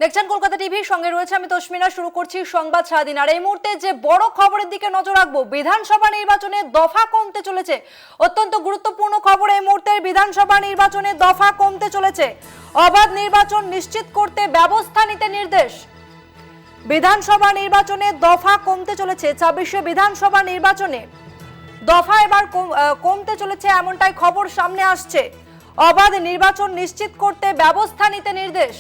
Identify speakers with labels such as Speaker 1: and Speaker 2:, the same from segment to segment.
Speaker 1: দেখছেন কলকাতা টিভির সঙ্গে রয়েছে আমি তসমিনা। শুরু করছি সংবাদ স্বাধীন। আর এই মুহূর্তে যে বড় খবরের দিকে নজর রাখবো, বিধানসভা নির্বাচনে দফা কমতে চলেছে। অত্যন্ত গুরুত্বপূর্ণ খবর এই মুহূর্তের, বিধানসভা নির্বাচনে দফা কমতে চলেছে। অবাধ নির্বাচন নিশ্চিত করতে ব্যবস্থা নিতে নির্দেশ। বিধানসভা নির্বাচনে দফা কমতে চলেছে। ২৬শে বিধানসভা নির্বাচনে দফা এবার কমতে চলেছে, এমনটাই খবর সামনে আসছে। অবাধ নির্বাচন নিশ্চিত করতে ব্যবস্থা নিতে নির্দেশ।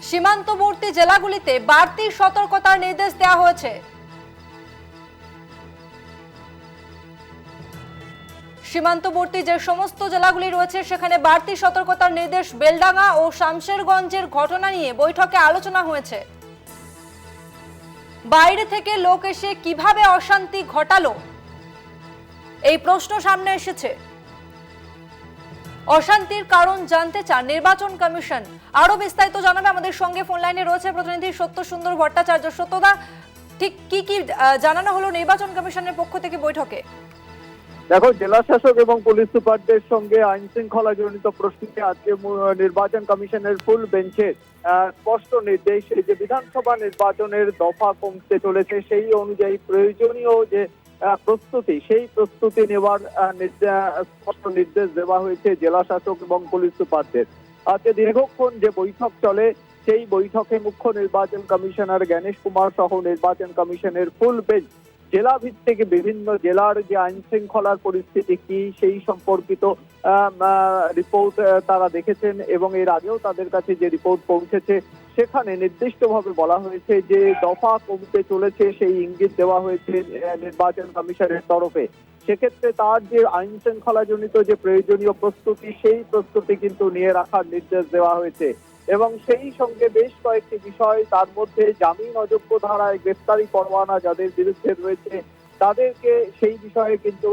Speaker 1: সীমান্তবর্তী জেলাগুলিতে বাড়তি সতর্কতার নির্দেশ দেওয়া হয়েছে। সীমান্তবর্তী যে সমস্ত জেলাগুলি রয়েছে সেখানে বাড়তি সতর্কতার নির্দেশ। বেলডাঙ্গা ও শামশেরগঞ্জের ঘটনা নিয়ে বৈঠকে আলোচনা হয়েছে। বাইরে থেকে লোক এসে কিভাবে অশান্তি ঘটালো, এই প্রশ্ন সামনে এসেছে। অশান্তির কারণ জানতে চান নির্বাচন কমিশন। আরো বিস্তারিত জানাবে আমাদের সঙ্গে ফোন লাইনে রয়েছে প্রতিনিধি সত্য সুন্দর ভট্টাচার্য। সত্যদা, ঠিক কি কি জানানো হলো নির্বাচন কমিশনের পক্ষ থেকে বৈঠকে?
Speaker 2: দেখো, জেলা শাসক এবং পুলিশ সুপারদের সঙ্গে আইন শৃঙ্খলা জনিত প্রশ্নে আজকে নির্বাচন কমিশনের ফুল বেঞ্চে স্পষ্ট নির্দেশ যে বিধানসভা নির্বাচনের দফা কমতে চলেছে, সেই অনুযায়ী প্রয়োজনীয় যে প্রস্তুতি, সেই প্রস্তুতি নেওয়ার স্পষ্ট নির্দেশ দেওয়া হয়েছে জেলা শাসক এবং পুলিশ সুপারদের। আজকে দীর্ঘক্ষণ যে বৈঠক চলে, সেই বৈঠকে মুখ্য নির্বাচন কমিশনার জ্ঞানেশ কুমার সহ নির্বাচন কমিশনের ফুল বেঞ্চ জেলা ভিত্তিক বিভিন্ন জেলার যে আইন শৃঙ্খলার পরিস্থিতি কি সেই সম্পর্কিত রিপোর্ট তারা দেখেছেন এবং এর আগেও তাদের কাছে যে রিপোর্ট পৌঁছেছে সেখানে নির্দিষ্টভাবে বলা হয়েছে যে দফা কমতে চলেছে, সেই ইঙ্গিত দেওয়া হয়েছে নির্বাচন কমিশনের তরফে। সেক্ষেত্রে তার যে আইন শৃঙ্খলা জনিত যে প্রয়োজনীয় প্রস্তুতি, সেই প্রস্তুতি কিন্তু নিয়ে রাখার নির্দেশ দেওয়া হয়েছে এবং সেই সঙ্গে বেশ কয়েকটি বিষয়, তার মধ্যে জামিন অযোগ্য ধারায় গ্রেফতারি পরোয়ানা যাদের বিরুদ্ধে রয়েছে তাদেরকে সেই বিষয়ে কিন্তু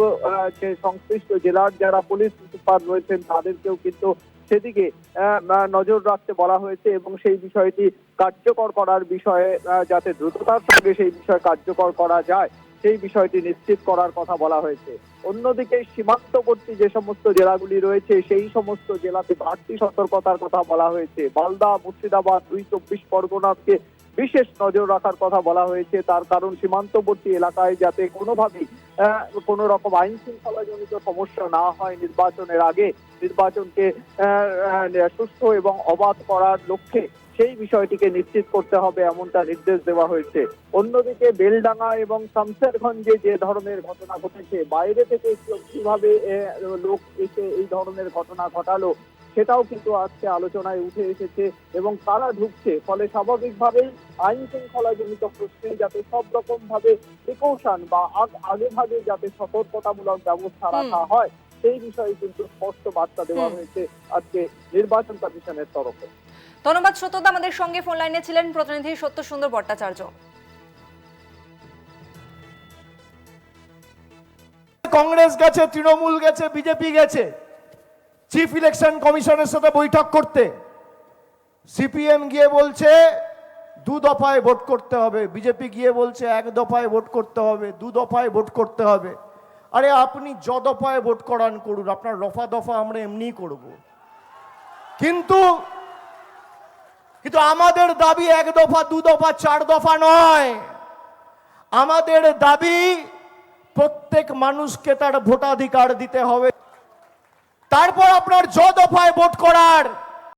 Speaker 2: যে সংশ্লিষ্ট জেলার যারা পুলিশ সুপার রয়েছেন তাদেরকেও কিন্তু সেদিকে নজর রাখতে বলা হয়েছে এবং সেই বিষয়টি কার্যকর করার বিষয়ে যাতে দ্রুততার সঙ্গে সেই বিষয় কার্যকর করা যায় সেই বিষয়টি নিশ্চিত করার কথা বলা হয়েছে। অন্যদিকে সীমান্তবর্তী যে সমস্ত জেলাগুলি রয়েছে সেই সমস্ত জেলাতে বাড়তি সতর্কতার কথা বলা হয়েছে। মালদা, মুর্শিদাবাদ, ২ পরগনাকে বিশেষ নজর রাখার কথা বলা হয়েছে। তার কারণ সীমান্তবর্তী এলাকায় যাতে কোনোভাবেই কোন রকম আইন শৃঙ্খলা জনিত সমস্যা না হয়, নির্বাচনের আগে নির্বাচনকে সুষ্ঠু এবং অবাধ করার লক্ষ্যে সেই বিষয়টিকে নিশ্চিত করতে হবে, এমনটা নির্দেশ দেওয়া হয়েছে। অন্যদিকে বেলডাঙ্গা এবং শামশেরগঞ্জে যে ধরনের ঘটনা ঘটেছে, বাইরে থেকে কিভাবে লোক এসে এই ধরনের ঘটনা ঘটালো সেটাও কিন্তু আজকে আলোচনায় উঠে এসেছে এবং কারা ঢুকছে, ফলে স্বাভাবিকভাবেই আইন শৃঙ্খলা জনিত প্রশ্নে যাতে সব রকম ভাবে প্রিকশন বা আগে ভাগে যাতে সতর্কতামূলক ব্যবস্থা রাখা হয় সেই বিষয়ে কিন্তু স্পষ্ট বার্তা দেওয়া হয়েছে আজকে নির্বাচন কমিশনের তরফে।
Speaker 1: ধন্যবাদ সত্যদা, আমাদের সঙ্গে ফোন লাইনে ছিলেন প্রতিনিধি সত্য সুন্দর ভট্টাচার্য।
Speaker 3: কংগ্রেস গেছে, তৃণমূল গেছে, বিজেপি গেছে চিফ ইলেকশন কমিশনের সাথে বৈঠক করতে। সিপিএম গিয়ে বলছে ২ দফায় ভোট করতে হবে, বিজেপি গিয়ে বলছে ১ দফায় ভোট করতে হবে, ২ দফায় ভোট করতে হবে। আরে আপনি দফায় ভোট করান করুন, আপনার রফা দফা আমরা এমনি করব। কিন্তু আমাদের দাবি ১ দফা, ২ দফা, ৪ দফা নয়। আমাদের দাবি প্রত্যেক মানুষকে তার ভোটাধিকার দিতে হবে। তারপর আপনার দফায় ভোট করার